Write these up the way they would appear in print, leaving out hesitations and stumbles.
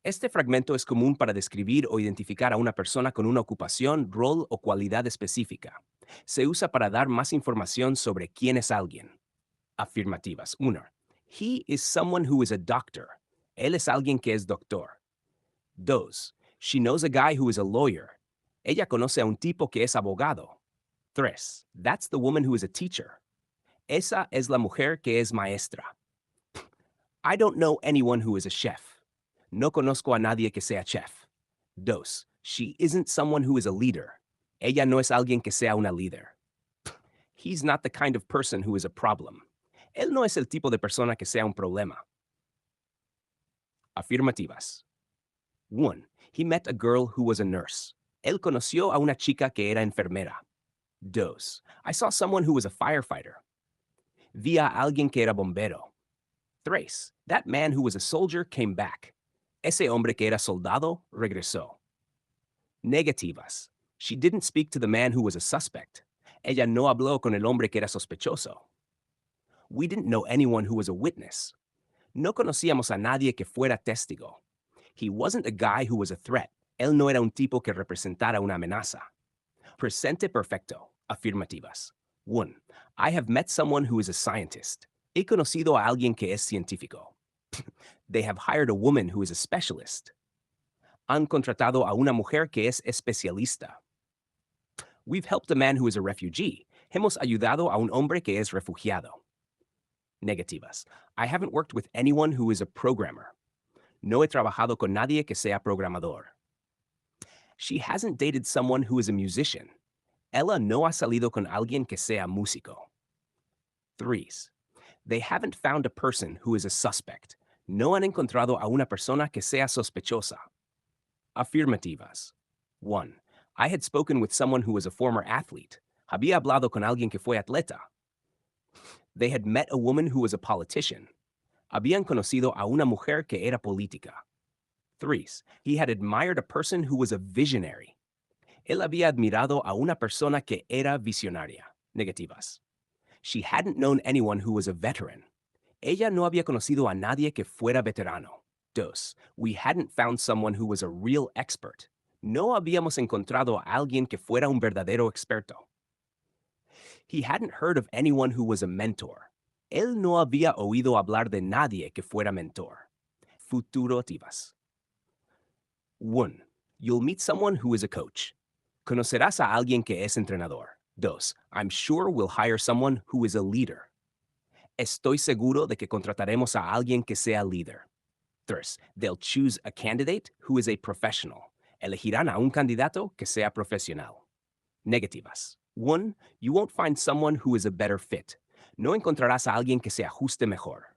Este fragmento es común para describir o identificar a una persona con una ocupación, rol o cualidad específica. Se usa para dar más información sobre quién es alguien. Afirmativas. 1. He is someone who is a doctor. Él es alguien que es doctor. 2. She knows a guy who is a lawyer. Ella conoce a un tipo que es abogado. 3. That's the woman who is a teacher. Esa es la mujer que es maestra. I don't know anyone who is a chef. No conozco a nadie que sea chef. 2. She isn't someone who is a leader. Ella no es alguien que sea una líder. He's not the kind of person who is a problem. Él no es el tipo de persona que sea un problema. Afirmativas. 1. He met a girl who was a nurse. Él conoció a una chica que era enfermera. 2. I saw someone who was a firefighter. Vi a alguien que era bombero. 3. That man who was a soldier came back. Ese hombre que era soldado regresó. Negativas. She didn't speak to the man who was a suspect. Ella no habló con el hombre que era sospechoso. We didn't know anyone who was a witness. No conocíamos a nadie que fuera testigo. He wasn't a guy who was a threat. Él no era un tipo que representara una amenaza. Presente perfecto. Afirmativas. 1. I have met someone who is a scientist. He conocido a alguien que es científico. They have hired a woman who is a specialist. Han contratado a una mujer que es especialista. We've helped a man who is a refugee. Hemos ayudado a un hombre que es refugiado. Negativas. I haven't worked with anyone who is a programmer. No he trabajado con nadie que sea programador. She hasn't dated someone who is a musician. Ella no ha salido con alguien que sea músico. 3. They haven't found a person who is a suspect. No han encontrado a una persona que sea sospechosa. Afirmativas. 1. I had spoken with someone who was a former athlete. Había hablado con alguien que fue atleta. They had met a woman who was a politician. Habían conocido a una mujer que era política. 3. He had admired a person who was a visionary. Él había admirado a una persona que era visionaria. Negativas. She hadn't known anyone who was a veteran. Ella no había conocido a nadie que fuera veterano. 2. We hadn't found someone who was a real expert. No habíamos encontrado a alguien que fuera un verdadero experto. He hadn't heard of anyone who was a mentor. Él no había oído hablar de nadie que fuera mentor. Futurativas. 1. You'll meet someone who is a coach. Conocerás a alguien que es entrenador. 2. I'm sure we'll hire someone who is a leader. Estoy seguro de que contrataremos a alguien que sea líder. 3. They'll choose a candidate who is a professional. Elegirán a un candidato que sea profesional. Negativas. 1. You won't find someone who is a better fit. No encontrarás a alguien que se ajuste mejor.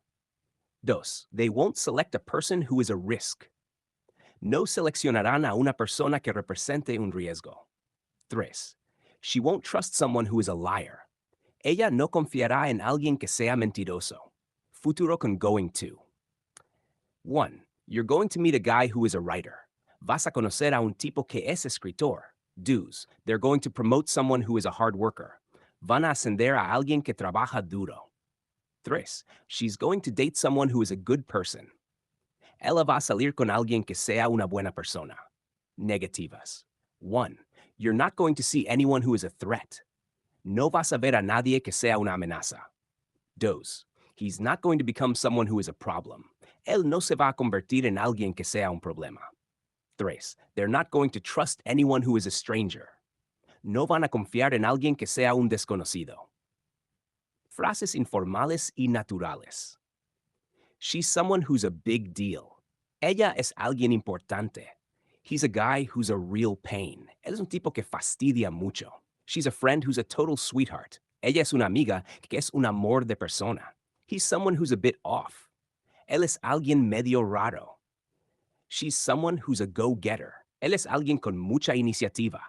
2. They won't select a person who is a risk. No seleccionarán a una persona que represente un riesgo. 3. She won't trust someone who is a liar. Ella no confiará en alguien que sea mentiroso. Futuro con going to. 1. You're going to meet a guy who is a writer. Vas a conocer a un tipo que es escritor. Do's. They're going to promote someone who is a hard worker. Van a ascender a alguien que trabaja duro. 3. She's going to date someone who is a good person. Ella va a salir con alguien que sea una buena persona. Negativas. 1. You're not going to see anyone who is a threat. No vas a ver a nadie que sea una amenaza. 2. He's not going to become someone who is a problem. Él no se va a convertir en alguien que sea un problema. 3. They're not going to trust anyone who is a stranger. No van a confiar en alguien que sea un desconocido. Frases informales y naturales. She's someone who's a big deal. Ella es alguien importante. He's a guy who's a real pain. Él es un tipo que fastidia mucho. She's a friend who's a total sweetheart. Ella es una amiga que es un amor de persona. He's someone who's a bit off. Él es alguien medio raro. She's someone who's a go-getter. Él es alguien con mucha iniciativa.